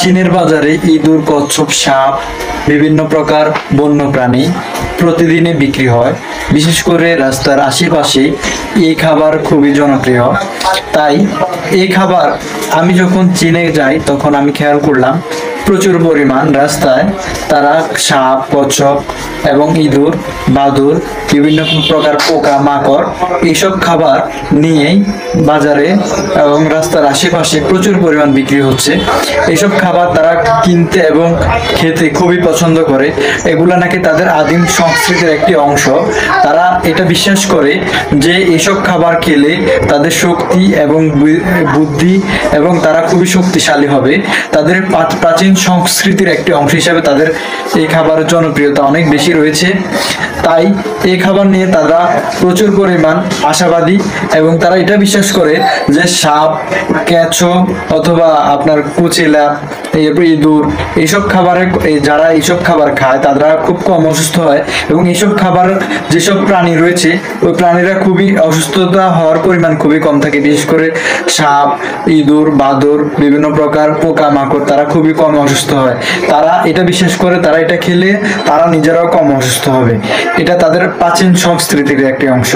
চীনের বাজারে ইঁদুর, কচ্ছপ, সাপ, বিভিন্ন প্রকার বন্য প্রাণী প্রতিদিনে বিক্রি হয়। বিশেষ করে রাস্তার আশেপাশে এই খাবার খুবই জনপ্রিয়। তাই এই খাবার আমি যখন চীনে যাই তখন আমি খেয়াল করলাম প্রচুর পরিমাণ রাস্তায় তারা সাপ, কচ্ছপ এবং ইঁদুর, বাদুড়, বিভিন্ন প্রকার পোকা মাকড় এইসব খাবার নিয়েই বাজারে এবং রাস্তার আশেপাশে প্রচুর পরিমাণ বিক্রি হচ্ছে। এইসব খাবার তারা কিনতে এবং খেতে খুবই পছন্দ করে। এগুলা নাকি তাদের আদিম সংস্কৃতির একটি অংশ। তারা এটা বিশ্বাস করে যে এইসব খাবার খেলে তাদের শক্তি এবং বুদ্ধি এবং তারা খুবই শক্তিশালী হবে। তাদের প্রাচীন সংস্কৃতির একটি অংশ হিসাবে তাদের এই খাবারের জনপ্রিয়তা অনেক বেশি রয়েছে। তাই এই খাবার নিয়ে তারা প্রচুর পরিমাণ আশাবাদী এবং তারা এটা বিশ্বাস করে যে সাপ, কেঁচো অথবা আপনার কুচিলা, ইঁদুর এইসব খাবারে যারা এইসব খাবার খায় তারা খুব কম অসুস্থ হয় এবং এইসব খাবার যেসব প্রাণী রয়েছে ওই প্রাণীরা খুবই অসুস্থতা হওয়ার পরিমাণ খুবই কম থাকে। বিশেষ করে সাপ, ইঁদুর, বাদুড়, বিভিন্ন প্রকার পোকা মাকড় তারা খুবই কম অসুস্থ হয়। তারা এটা বিশ্বাস করে তারা এটা খেলে তারা নিজেরাও কম অসুস্থ হবে। এটা তাদের প্রাচীন সংস্কৃতির একটি অংশ।